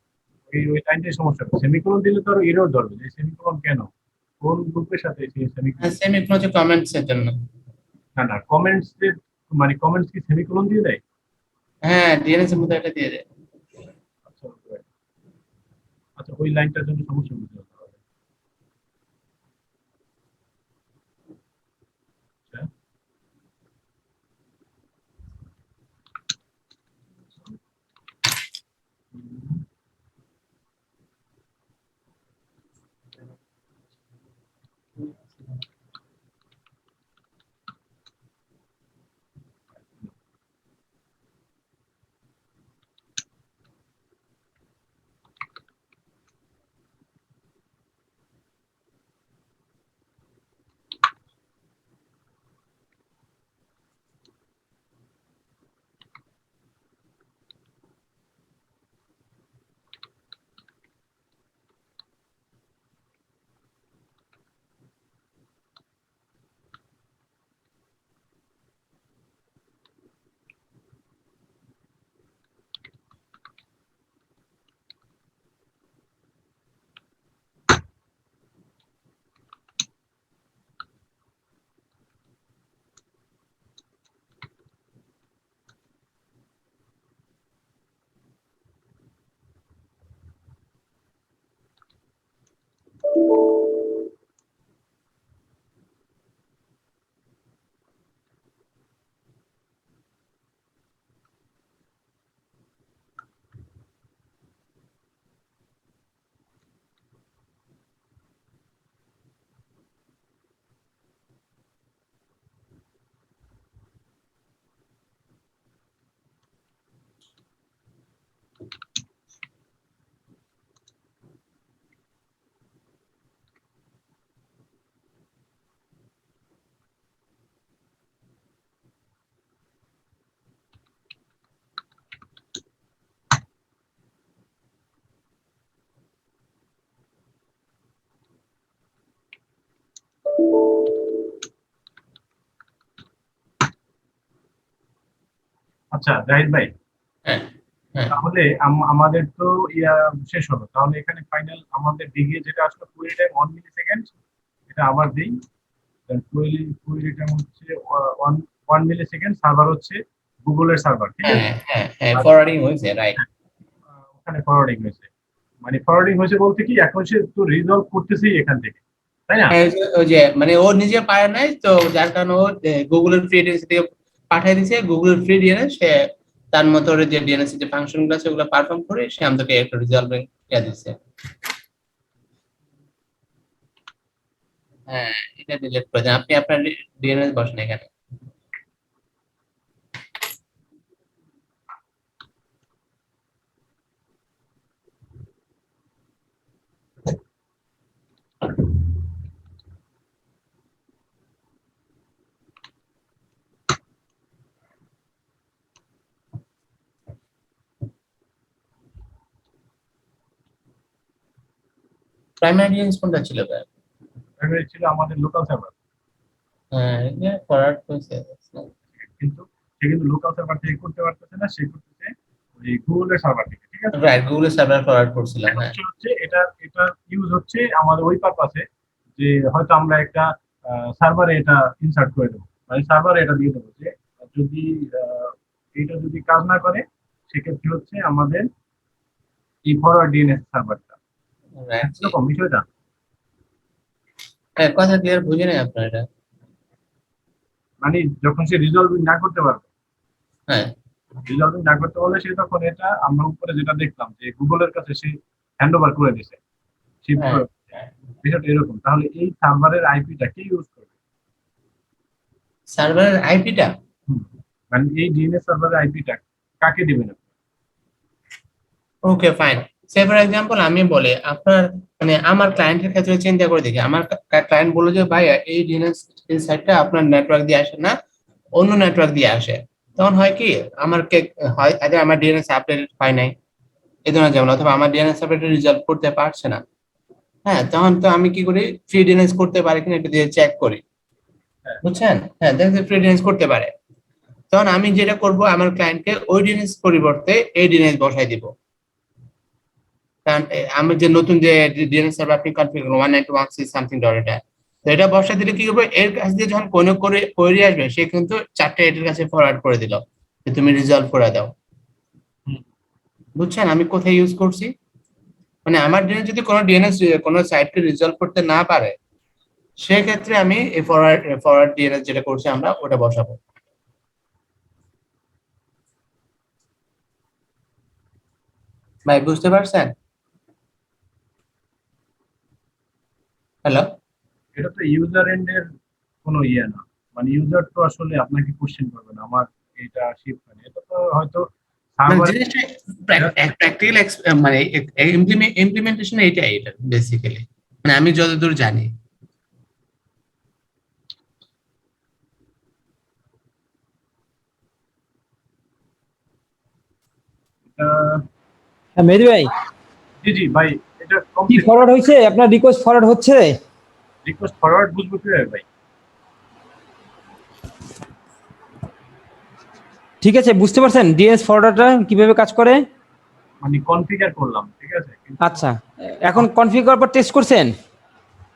ওই লাইনটাই সমস্যা হবে, সেমিকোলন দিলে তো আর এরর ধরবে, যে সেমিকোলন কেন, কোন গ্রুপের সাথে সেই সেমিকোলন। সেমিকোলন হচ্ছে কমেন্টস এর জন্য না কমেন্টস মানে কমেন্টস কি সেমিকোলন দিয়ে দেয়? হ্যাঁ ডিএনএস এর মধ্যে এটা দিয়ে দেয় আচ্ছা আচ্ছা, ওই লাইনটার জন্য সমস্যা বুঝতে হবে। আচ্ছা আচ্ছা জাহিদ ভাই, হ্যাঁ হ্যাঁ তাহলে আমাদের তো ইয়া শেষ হলো, তাহলে এখানে ফাইনাল আমাদের ডিগ্রি যেটা আসলো কোয়েরি টাইম 1 মিলি সেকেন্ড, এটা আবার দিই। কোয়েরি টাইম হচ্ছে 1 মিলি সেকেন্ড, সার্ভার হচ্ছে গুগলের সার্ভার, ঠিক আছে? হ্যাঁ হ্যাঁ হ্যাঁ, আর ফরওয়ার্ডিং হয়েছে, রাইট। ওখানে ফরওয়ার্ডিং হয়েছে, মানে ফরওয়ার্ডিং হয়েছে বলতে কি এখন সে তো রিজলভ করতেছেই এখান থেকে, তাই না? হ্যাঁ, ওই যে মানে ও নিজে পারে নাই তো, যার কারণে ও গুগলের ফ্রি ডিএনএস থেকে পাঠিয়ে দিছে। গুগলের ফ্রি ডিএনএস সে তার মতো করে যে ডিএনএস যে ফাংশন গুলো আছে ওগুলো পারফর্ম করে সে আমাদেরকে একটা রিজলভিং ইয়া দিছে। হ্যাঁ, এটা ডিলিট করে দেন, আপনি আপনার ডিএনএস বসেন এখানে। প্রাইমারি ডিএনএস কোনটা ছিল ভাই? প্রাইমারি ছিল আমাদের লোকাল সার্ভার, হ্যাঁ, এটা ফরওয়ার্ড করেছে। কিন্তু সে কিন্তু লোকাল সার্ভার থেকে করতে পারতেছে না, সে করতেছে ওই গুগলের সার্ভার থেকে, ঠিক আছে? রাইট, গুগলের সার্ভার ফরওয়ার্ড করছিলাম, এখন হ্যাঁ। কি হচ্ছে, এটা ইউজ হচ্ছে আমাদের ওই পারপাসে যে হয়তো আমরা একটা সার্ভারে এটা ইনসার্ট করে দেবো, মানে সার্ভারে এটা দিয়ে দেবো যে যদি এটা যদি কাজ না করে সেক্ষেত্রে হচ্ছে আমাদের এই ফরওয়ার্ড ডিএনএস সার্ভারটা, রাইট, এরকম বিষয়টা। হ্যাঁ, কথা ক্লিয়ার বুঝে নেই আপনার এটা। মানে যখন সে রিজলভিং না করতে পারবে, হ্যাঁ রিজলভিং না করতে পারলে সে তখন এটা আমরা উপরে যেটা দেখলাম যে গুগলের কাছে সে হ্যান্ড ওভার করে দিছে, হ্যাঁ, বিষয়টা এরকম। তাহলে এই সার্ভারের আইপিটা কে ইউজ করবে? সার্ভারের আইপিটা মানে এই ডিএনএস সার্ভারের আইপিটা কাকে দিবেন আপনি? Okay fine. Say for example আমি বলি আপনার মানে আমার ক্লায়েন্টের ক্ষেত্রে চিন্তা করে দেখি, আমার ক্লায়েন্ট বললো যে ভাই এই ডিএনএস সাইটটা আপনার নেটওয়ার্ক দিয়ে আসে না, অন্য নেটওয়ার্ক দিয়ে আসে। তখন হয় কি আমার হয় আগে আমার ডিএনএস আপডেট হয় নাই এই ধরনের, যেমন অথবা আমার ডিএনএস আপডেট রিজলভ করতে পারছে না। হ্যাঁ, তখন তো আমি কি করি, ফ্রি ডিএনএস করতে পারে কিনা এটা দিয়ে চেক করি, বুঝছেন? হ্যাঁ, দেখতে ফ্রি ডিএনএস করতে পারে। তখন আমি যেটা করব, আমার ক্লায়েন্টকে ওই ডিএনএস পরিবর্তে এই ডিএনএস বসাই দিব। কারণ আমি যে নতুন যে ডিএনএস সার্ভার আপনি কনফিগার 192.168 সামথিং ডট এটা, তো এটা বসাই দিলে কি হবে, এর কাছ দিয়ে যখন কোনো করে কোয়েরি আসবে সে কিন্তু 4টা এটার কাছে ফরওয়ার্ড করে দিল যে তুমি রিজলভ করে দাও। বুঝছেন আমি কোথায় ইউজ করছি? মানে আমার ডিএনএস যদি কোনো ডিএনএস কোনো সাইটকে রিজলভ করতে না পারে সেক্ষেত্রে আমি এই ফরওয়ার্ড ডিএনএস যেটা করছি আমরা ওটা বসাবো। ভাই বুঝতে পারছেন? হ্যালো, এটা তো ইউজার এন্ডের কোনো ইয়ে না, মানে ইউজার তো আসলে আপনাকে কোশ্চেন করবে না আমার এটা শিফট মানে, এটা তো হয়তো মানে সার্ভার। জিনিসটা প্র্যাকটিক্যাল মানে ইমপ্লিমেন্টেশন এটাই, এটা বেসিক্যালি মানে আমি যতদূর জানি। হ্যাঁ মেহেদী ভাই, জি জি ভাই, এটা কি কমপ্লিট ফরওয়ার্ড হয়েছে? আপনার রিকোয়েস্ট ফরওয়ার্ড হচ্ছে? রিকোয়েস্ট ফরওয়ার্ড বুঝবো কিভাবে ভাই? ঠিক আছে, বুঝতে পারছেন ডিএনএস ফরওয়ার্ডারটা কিভাবে কাজ করে? মানে কনফিগার করলাম, ঠিক আছে, কিন্তু আচ্ছা, এখন কনফিগার করার পর টেস্ট করছেন?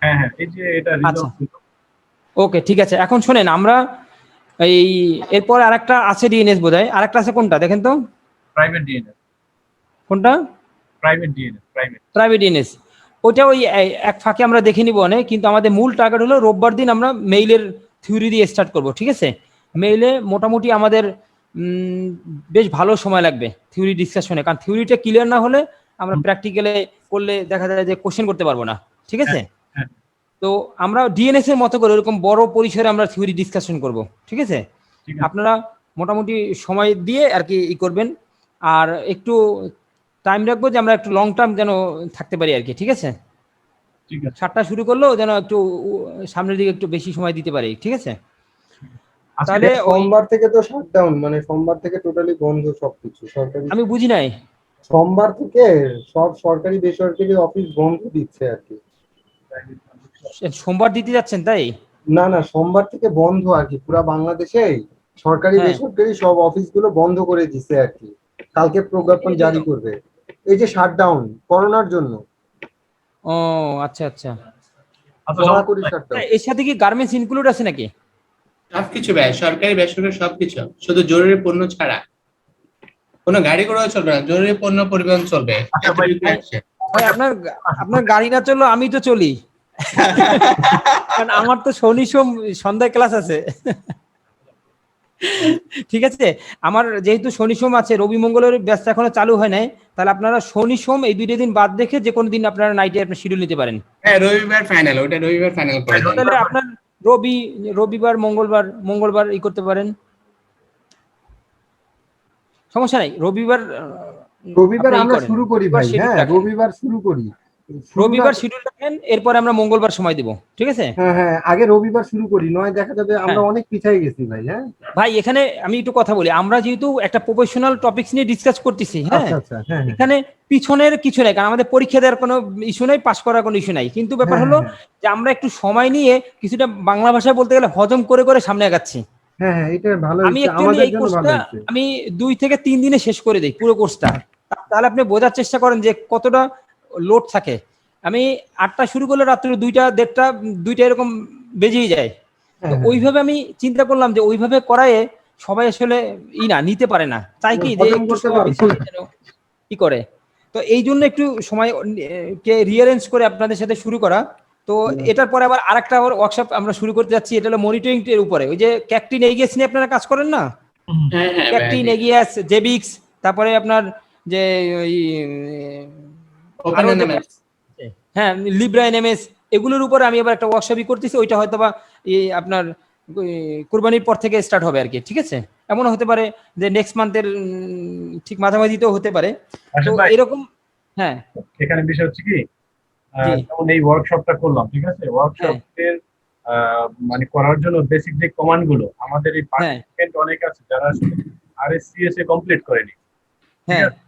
হ্যাঁ হ্যাঁ, এই যে এটা রিজলভ হলো। ওকে ঠিক আছে, এখন শোনেন আমরা এই এরপর আরেকটা আছে ডিএনএস বোধহয়, আরেকটা আছে কোনটা দেখেন তো? প্রাইভেট ডিএনএস, কোনটা? Private DNS, private DNS. ওটা ওই এক ফাঁকে আমরা দেখে নিব অনেক, কিন্তু আমাদের মূল টার্গেট হলো রোববার দিন আমরা মেইলের থিওরি দিয়ে স্টার্ট করব, ঠিক আছে? মেইলে মোটামুটি আমাদের বেশ ভালো সময় লাগবে থিওরি ডিসকাশনে, কারণ থিওরিটা ক্লিয়ার না হলে আমরা প্র্যাকটিক্যালে করলে দেখা যায় যে কোশ্চেন করতে পারবো না, ঠিক আছে? হ্যাঁ। তো আমরা ডিএনএস এর মতো করে এরকম বড় পরিসরে আমরা থিওরি ডিসকাশন করব, ঠিক আছে? ঠিক আছে। আপনারা মোটামুটি সময় দিয়ে আর কি ই করবেন, আর একটু টাইম রাখবো যে আমরা একটু লং টার্ম যেন থাকতে পারি আর কি, ঠিক আছে? ঠিক আছে, 7টা শুরু করলেও যেন একটু সামনের দিকে একটু বেশি সময় দিতে পারি, ঠিক আছে? আজকে তাহলে ওই সোমবার থেকে তো শাটডাউন, মানে সোমবার থেকে টোটালি বন্ধ সবকিছু সরকারি। আমি বুঝি নাই, সোমবার থেকে সব সরকারি বেসরকারি অফিস বন্ধ দিচ্ছে আর কি। সোমবার দিতে যাচ্ছেন তাই? না না, সোমবার থেকে বন্ধ আর কি পুরা বাংলাদেশেই। সরকারি হ্যাঁ। বেসরকারি সব অফিসগুলো বন্ধ করে দিছে আর কি, কালকে প্রজ্ঞাপন জারি করবে। এই যে শাটডাউন করোনার জন্য, ও আচ্ছা আচ্ছা। আচ্ছা কড়াকড়ি শাটডাউন। এর সাথে কি গার্মেন্টস ইনক্লুড আছে নাকি? সবকিছু ভাই, সরকারি বেসরকারি সবকিছু, শুধু জরুরি পণ্য ছাড়া কোনো গাড়ি ঘোড়াও চলবে না, জরুরি পণ্য পরিবহন চলবে। আচ্ছা ভাই, এতটুকু আছে। ভাই আপনার গাড়ি না চললো আমি তো চলি, কারণ আমার তো শনি সোম সন্ধ্যায় ক্লাস আছে। ঠিক আছে, আমার যেহেতু শনি সোম আছে, রবি মঙ্গলের ব্যাচ এখনো চালু হয় নাই, তাহলে আপনারা শনি সোম এই 2টা দিন বাদ দেখে যে কোনো দিন আপনারা নাইটে আপনার শিডিউল নিতে পারেন। হ্যাঁ, রবিবার ফাইনাল, ওটা রবিবার ফাইনাল করে দেন। তাহলে আপনার রবিবার মঙ্গলবার ই করতে পারেন, সমস্যা নাই। রবিবার রবিবার আপনি ই আমরা করেন, শুরু করি ভাই, schedule হ্যাঁ রাখেন। রবিবার শুরু করি। রবিবার শিডিউল রাখেন, এরপরে আমরা মঙ্গলবার সময় দেব, ঠিক আছে? হ্যাঁ হ্যাঁ, আগে রবিবার শুরু করি, নয় দেখা যাবে আমরা হ্যাঁ। অনেক পিছাই গেছি ভাই। হ্যাঁ ভাই এখানে আমি একটু কথা বলি, আমরা যেহেতু একটা প্রফেশনাল টপিকস নিয়ে ডিসকাস করতেছি, হ্যাঁ, আচ্ছা আচ্ছা, হ্যাঁ হ্যাঁ এখানে পিছনের কিছু নাই, কারণ আমাদের পরীক্ষা দেওয়ার কোনো ইস্যু নাই, পাশ করার কোনো ইস্যু নাই, কিন্তু ব্যাপার হ্যাঁ, হলো হ্যাঁ, যে আমরা একটু সময় নিয়ে কিছুটা বাংলা ভাষায় বলতে গেলে হজম করে করে সামনে আগাচ্ছি। হ্যাঁ হ্যাঁ, এটা ভালো আমি হচ্ছে, অ্যাকচুয়ালি আমাদের এই জন্য ভালো কোর্সটা হচ্ছে। আমি 2 থেকে 3 দিনে শেষ করে দিই পুরো কোর্সটা, তাহলে আপনি বোঝার চেষ্টা করেন যে কতটা লোড থাকে। আমি 8টা শুরু করলে রাত্রে 2টা 1:30 2টা এরকম বেজেই যায়। তো হ্যাঁ, ওইভাবে আমি চিন্তা করলাম যে ওইভাবে করায় সবাই আসলে নিতে পারে না, চাই কি যে হজম একটু করতে সময় পারবো বেশি না। যেন কি করে। তো এই জন্য একটু সময় কে রিঅ্যারেঞ্জ করে আপনাদের সাথে শুরু করা। তো এটার পরে আবার আরেকটা ওয়ার্কশপ আমরা শুরু করতে যাচ্ছি, এটা হলো মনিটরিং এর উপরে। ওই যে ক্যাকটিন এগিয়াস নিয়ে আপনারা কাজ করেন না, হ্যাঁ হ্যাঁ ভাই, ক্যাকটিন এগিয়াস, জেবিক্স, তারপরে আপনার যে ওই ওপেন আরো যে এনএমএস। হ্যাঁ লিব্রা এনএমএস, এগুলোর উপরে আমি আবার একটা ওয়ার্কশপই করতেছি, ওইটা হয়তো বা আপনার কুরবানির পর থেকে স্টার্ট হবে আর কি, ঠিক আছে? এমন হতে পারে যে নেক্সট মান্থের ঠিক মাঝামাঝিতেও হতে পারে। তো আসলে ভাই এরকম। হ্যাঁ এখানে বিষয় হচ্ছে কি, জি যেমন এই ওয়ার্কশপটা করলাম, ঠিক আছে, হ্যাঁ ওয়ার্কশপের মানে করার জন্য বেসিক যে কমান্ড গুলো, আমাদের এই হ্যাঁ পার্টিসিপেন্ট অনেক আছে যারা আসলে আরএসসিএস এ কমপ্লিট করেনি, ঠিক হ্যাঁ আছে,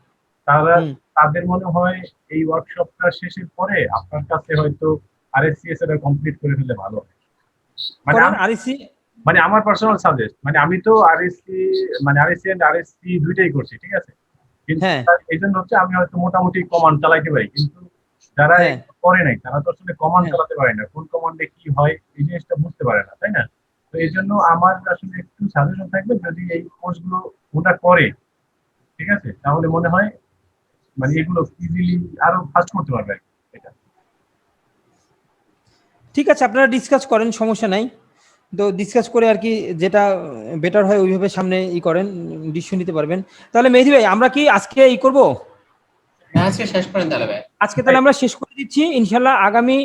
তারা হুম তাদের মনে হয় এই ওয়ার্কশপটা শেষের পরে আপনার কাছে হয়তো আরএসসিএস এটা কমপ্লিট করে ফেললে ভালো হয়। মানে করেন আরইসি। মানে আমার পার্সোনাল সাজেস্ট, মানে আমি তো আরএসসি, মানে আরএসসি এন্ড আরএসসি দুইটাই করছি, ঠিক আছে, কিন্তু হ্যাঁ এই জন্য হচ্ছে আমি হয়তো মোটামুটি কমান্ড চালাইতে পারি, কিন্তু যারা হ্যাঁ এগুলো করে নাই তারা তো আসলে কমান্ড হ্যাঁ চালাতে পারে না, কোন কমান্ডে কি হয় এই জিনিসটা বুঝতে পারে না, তাই না? তো এই জন্য আমার আসলে একটু সাজেশন থাকবে, যদি এই কোর্সগুলো ওটা করে, ঠিক আছে, তাহলে মনে হয় মানে এগুলো ইজিলি আরো ফাস্ট করতে পারবে আর কি, এটা। ঠিক আছে, আপনারা ডিসকাস করেন, সমস্যা নাই। তো ডিসকাস করে আর কি যেটা বেটার হয় ওইভাবে সামনে করেন, ডিসিশন নিতে পারবেন। তাহলে মেহেদী ভাই আমরা কি আজকে করব? আজকে শেষ করেন তাহলে ভাই। আজকে তাহলে আমরা শেষ করে দিচ্ছি ইনশাল্লাহ। আগামী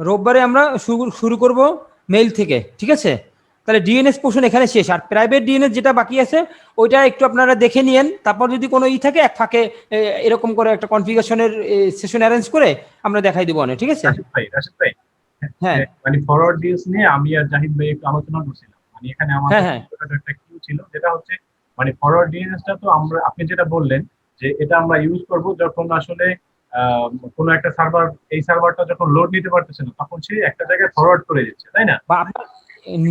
রোববারে আমরা শুরু করব মেইল থেকে, ঠিক আছে? তাহলে ডিএনএস পোর্শন এখানে শেষ, আর প্রাইভেট ডিএনএস যেটা বাকি আছে ওইটা একটু আপনারা দেখে নিয়েন, তারপর যদি কোনো থাকে এক ফাঁকে এরকম করে একটা কনফিগারেশনের সেশন অ্যারেঞ্জ করে আমরা দেখাই দেবো অনেক, ঠিক আছে? রাশিদ ভাই, হ্যাঁ মানে ফরওয়ার্ড ডিলস নিয়ে আমি আর জাহিদ ভাই একটু আলোচনা করছিলাম, মানে এখানে আমাদের হ্যাঁ ছোটখাটো একটা কিউ ছিল, যেটা হচ্ছে মানে ফরওয়ার্ড ডিএনএসটা তো আমরা, আপনি যেটা বললেন যে এটা আমরা ইউজ করব যখন আসলে কোনো একটা সার্ভার, এই সার্ভারটা যখন লোড নিতে পারতেছে না তখন সে একটা জায়গায় ফরওয়ার্ড করে দিচ্ছে, তাই না? বা আপনার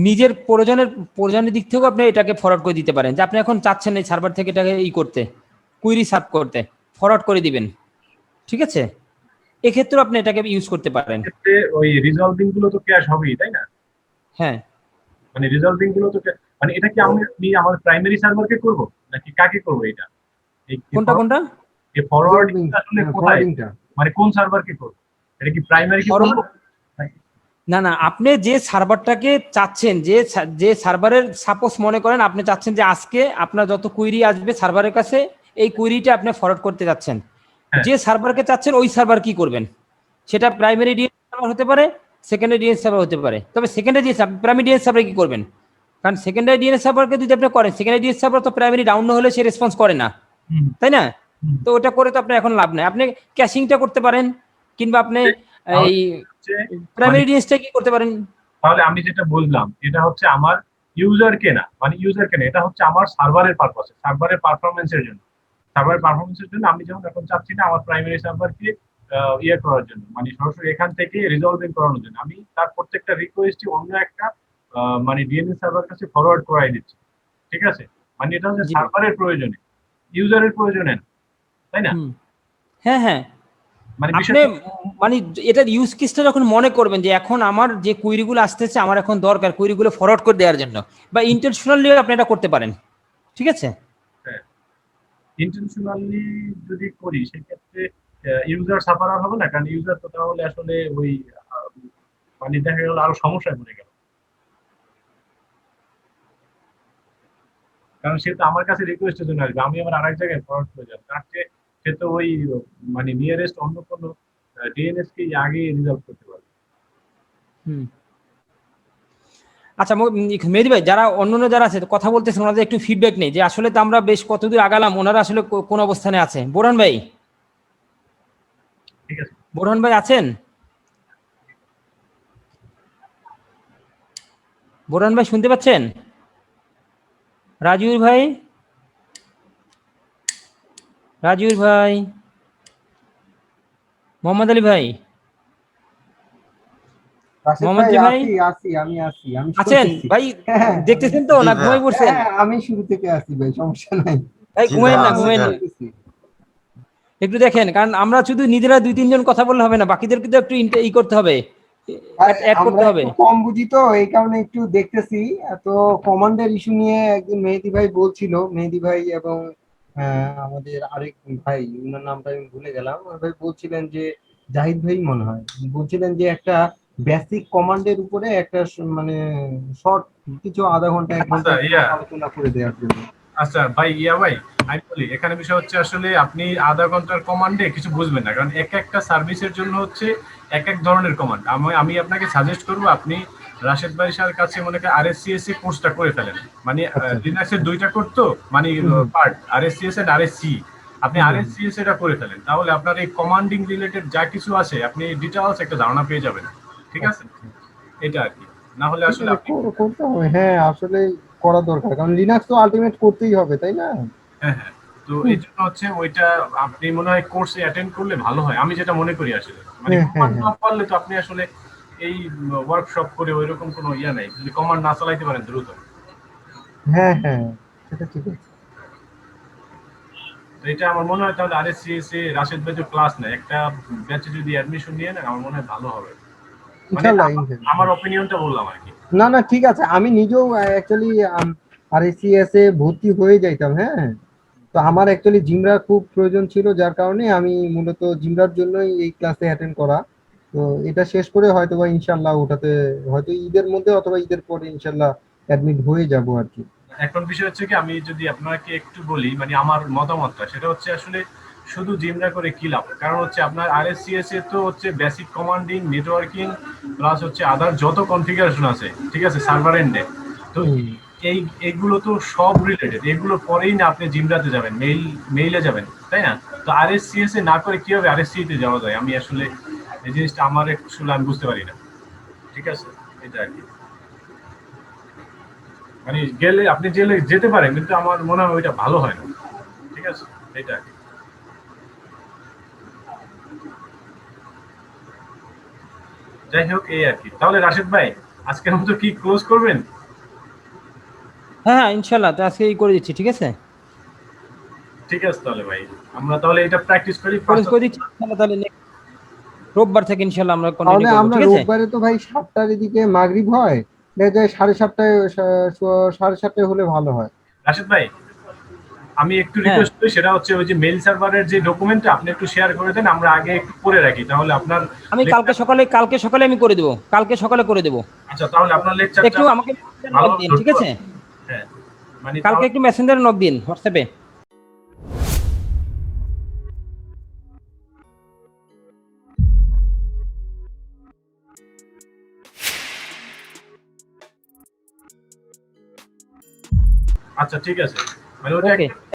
নিজের প্রয়োজনের দিক থেকেও আপনি এটাকে ফরওয়ার্ড করে দিতে পারেন, যে আপনি এখন চাচ্ছেন এই সার্ভার থেকে এটাকে করতে, কুইরি সার্ভ করতে, ফরওয়ার্ড করে দিবেন, ঠিক আছে? এক্ষেত্রে আপনি এটাকে ইউজ করতে পারেন। ক্ষেত্রে ওই রিজলভিং গুলো তো ক্যাশ হবেই, তাই না? হ্যাঁ মানে রিজলভিং গুলো তো মানে এটা কি আমি আমার প্রাইমারি সার্ভারকে করব নাকি কাকে করব এটা? কোনটা এই ফরওয়ার্ডিং আসলে কোথায়, ফরওয়ার্ডিংটা মানে কোন সার্ভারকে করব? এটা কি প্রাইমারি কি করব? না আপনি যে সার্ভারটাকে চাচ্ছেন, যে সার্ভারের সাপোজ মনে করেন আপনি চাচ্ছেন যে আজকে আপনার যত কুইরি আসবে সার্ভারের কাছে এই কুইরিটা আপনি ফরওয়ার্ড করতে যাচ্ছেন, হ্যাঁ। যে সার্ভারকে চাচ্ছেন ওই সার্ভার কি করবেন, সেটা প্রাইমারি ডিএনএস সার্ভার হতে পারে, সেকেন্ডারি ডিএনএস সার্ভার হতে পারে। তবে সেকেন্ডারি প্রাইমারি ডিএনএস সার্ভার কি করবেন, কারণ সেকেন্ডারি ডিএনএস সার্ভারকে যদি আপনি করেন, সেকেন্ডারি ডিএনএস সার্ভার তো প্রাইমারি ডাউন না হলে সে রেসপন্স করে না, হুম, তাই না? হুম। তো ওটা করে তো আপনার এখন লাভ নাই, আপনি ক্যাশিংটা করতে পারেন, কিংবা আপনি এই হচ্ছে প্রাইমারি ডিএনএসটা কি করতে পারেন। তাহলে আমি যেটা বুঝলাম এটা হচ্ছে আমার ইউজারকে না, মানে ইউজারকে না, এটা হচ্ছে আমার সার্ভারের পারপাসে, সার্ভারের পারফরমেন্সের জন্য, সার্ভারের পারফরমেন্সের জন্য আমি যেমন এখন চাচ্ছি না আমার প্রাইমারি সার্ভারকে ইয়ে করার জন্য, মানে সরাসরি এখান থেকে রিজলভিং করানোর জন্য, আমি তার প্রত্যেকটা রিকোয়েস্টই অন্য একটা মানে ডিএনএস সার্ভার কাছে ফরওয়ার্ড করাই দিচ্ছে, ঠিক আছে? মানে এটা হচ্ছে জি। সার্ভারের প্রয়োজনে, ইউজারের প্রয়োজনে না, তাই না? হুম। হ্যাঁ, হ্যাঁ। মানে আপনি বিষয়টা মানে এটার ইউজ কেসটা যখন মনে করবেন যে এখন আমার যে কুইরিগুলো আসতেছে আমার এখন দরকার কুইরিগুলো ফরওয়ার্ড করে দেওয়ার জন্য, বা ইন্টেনশনালি আপনি এটা করতে পারেন, ঠিক আছে? ইন্টেনশনালি যদি করি সেক্ষেত্রে ইউজার সাফারার হবে না, কারণ ইউজার তো তাহলে আসলে ওই আহ, মানে দেখা গেল আরো সমস্যায় পড়ে গেল, কারণ সে তো আমার কাছে রিকোয়েস্টের জন্য আসবে, আমি আবার আরেক জায়গায় ফরওয়ার্ড করে যাবো, তার চেয়ে সে তো ওই মানে নিয়ারেস্ট অন্য কোনো ডিএনএস কে আগে রিজলভ করতে পারবে। হুম। আচ্ছা মেহেদী ভাই, যারা অন্যান্য যারা আছে কথা বলতেছেন ওনাদের একটু ফিডব্যাক নেই যে আসলে তো আমরা বেশ কতদূর আগালাম, ওনারা আসলে কোন অবস্থানে আছে। বোরহান ভাই, ঠিক আছে, বোরহান ভাই আছেন? বোরহান ভাই শুনতে পাচ্ছেন? রাজুর ভাই, রাজুর ভাই, মোহাম্মদ আলী ভাই, রাশেদ মোহাম্মদ ভাই আলী ভাই আমি আছেন শুনতেছি। ভাই? হ্যাঁ, দেখতেছেন তো জি না ভাইয়া। ঘুমাই পড়ছেন? হ্যাঁ, আমি শুরু থেকে আছি ভাই, সমস্যা নাই। ভাই জি ঘুমাইন ভাইয়া, না, আছি ঘুমাইন না, ভাইয়া। শুনতেছি। একটু দেখেন, কারণ আমরা শুধু নিজেরা 2-3 জন কথা বললে হবে না, বাকিদেরকে তো একটু ই করতে হবে, ভাই, অ্যাড করতে আমরা হবে। একটু কম বুঝি তো, এই কারণে একটু দেখতেছি। তো কমান্ডের ইস্যু নিয়ে একদিন মেহেদী ভাই বলছিল, মেহেদী ভাই এবং আমাদের আরেক ভাই, ওনার নামটা আমি ভুলে গেলাম, ওই ভাই বলছিলেন যে, জাহিদ ভাই মনে হয়, বলছিলেন যে একটা বেসিক কমান্ডের উপরে একটা মানে শর্ট কিছু আধা ঘন্টা 1 ঘন্টা আচ্ছা একটু ইয়া, আলোচনা করে দেওয়ার জন্য। আচ্ছা ভাই, ইয়া ভাই, আমি বলি এখানে বিষয় হচ্ছে আসলে আপনি আধা ঘন্টার কমান্ডে কিছু বুঝবেন না, কারণ এক একটা সার্ভিসের জন্য হচ্ছে এক এক ধরনের কমান্ড। আমি আপনাকে সাজেস্ট করবো আপনি রাশেদ ভাই স্যার কাছে মনে করেন আরএসসিএস কোর্সটা করে ফেলেন। মানে আচ্ছা। লিনাক্সের দুইটা করতো, মানে হুম, হুম, পার্ট আরএসসিএস এন্ড আরএসসি। আপনি হুম, হুম। আরএসসিএস এটা করে ফেলেন, তাহলে আপনার এই কমান্ডিং রিলেটেড যা কিছু আছে আপনি ডিটেইলস একটা ধারণা পেয়ে যাবেন, ঠিক আছে? আচ্ছা, আচ্ছা। এটা আর কি, না হলে ঠিক আসলে আছে, আপনি করতে হবে। হ্যাঁ, আসলে করা দরকার, কারণ লিনাক্স তো আলটিমেট করতেই হবে, তাই না? হ্যাঁ, হ্যাঁ। তো এই জন্য হচ্ছে ওইটা আপনি মনে হয় কোর্সে অ্যাটেন্ড করলে ভালো হয়, আমি যেটা মনে করি আসলে। মানে হ্যাঁ, হ্যাঁ, কমান্ড হ্যাঁ, না পারলে তো আপনি আসলে এই ওয়ার্কশপ করে ওইরকম কোনো ইয়া নাই, যদি কমান্ড না চালাইতে পারেন দ্রুত। হ্যাঁ, হ্যাঁ, সেটা ঠিক আছে। তো এটা আমার মনে হয় তাহলে আরএসসিএস এ রাশেদ ভাই যে ক্লাস নেয়, একটা ব্যাচে যদি অ্যাডমিশন নিয়ে নেন আমার মনে হয় ভালো হবে। মানে এটা ইনশাল্লাহ, আমার ইনশাল্লাহ। আমার অপিনিয়নটা বললাম আর কি। না, না, ঠিক আছে, আমি নিজেও অ্যাকচুয়ালি আরএসসিএস এ ভর্তি হয়ে যাইতাম। হ্যাঁ, তো আমার অ্যাকচুয়ালি জিমরার খুব প্রয়োজন ছিল, যার কারণে আমি মূলত জিমরার জন্যই এই ক্লাসে অ্যাটেন্ড করা। তো এটা শেষ করে হয়তো বা ইনশাল্লাহ ওটাতে হয়তো ঈদের মধ্যে অথবা ঈদের পরে ইনশাল্লাহ অ্যাডমিট হয়ে যাব আর কি। এখন বিষয় হচ্ছে কি, আমি যদি আপনাকে একটু বলি মানে আমার মতামতটা, সেটা হচ্ছে আসলে শুধু জিমরা করে কি লাভ? কারণ হচ্ছে আপনার আরএসসিএস এ তো হচ্ছে বেসিক কমান্ডিং, নেটওয়ার্কিং প্লাস হচ্ছে আদার যত কনফিগারেশন আছে, ঠিক আছে, সার্ভার এন্ডে। তো হুম। এইগুলো তো সব রিলেটেড, এগুলো পরেই না আপনি জিমরাতে যাবেন, মেইলে যাবেন, তাই না? তো আরএসসিএস এ না করে কিভাবে আরএসসি তে যাওয়া যায়? আমি আসলে এই জিনিসটা আমার আসলে আমি বুঝতে পারি না, ঠিক আছে? এটা আর কি, মানে গেলে আপনি জেলে যেতে পারেন, কিন্তু আমার মনে হয় ওইটা ভালো হয় না, ঠিক আছে? এটা আর কি। যাই হোক, এই আর কি। তাহলে রাশেদ ভাই, আজকের মতো কি ক্লোজ করবেন? হ্যাঁ, হ্যাঁ, ইনশাল্লাহ, তো আজকে এই করে দিচ্ছি, ঠিক আছে? ঠিক আছে তাহলে ভাই, আমরা তাহলে এটা প্র্যাকটিস করি করে দিচ্ছি ইনশাল্লাহ, তাহলে রোববার থেকে ইনশাল্লাহ আমরা কন্টিনিউ তাহলে করবো, আমরা ঠিক আছে? রোববারে তো ভাই 7টার এদিকে মাগরিব হয়, দেখা যায় 7:30টায়, 7:30টায় হলে ভালো হয়। রাশেদ ভাই, আমি একটু হ্যাঁ, রিকোয়েস্ট করি, সেটা হচ্ছে ওই যে মেইল সার্ভারের যে ডকুমেন্টটা আপনি একটু শেয়ার করে দেন, আমরা আগে একটু পড়ে রাখি, তাহলে আপনার আমি কালকে সকালে আমি করে দেবো, কালকে সকালে করে দেবো। আচ্ছা, তাহলে আপনার লেকচারটা একটু আমাকে নক ভালোভাবে দিন, ঠিক ধরতে আছে? পারবেন? হ্যাঁ, মানে কালকে একটু মেসেঞ্জারে নক দিন, হোয়াটসঅ্যাপে। আচ্ছা ঠিক আছে, মানে ওটা ওকে। একটা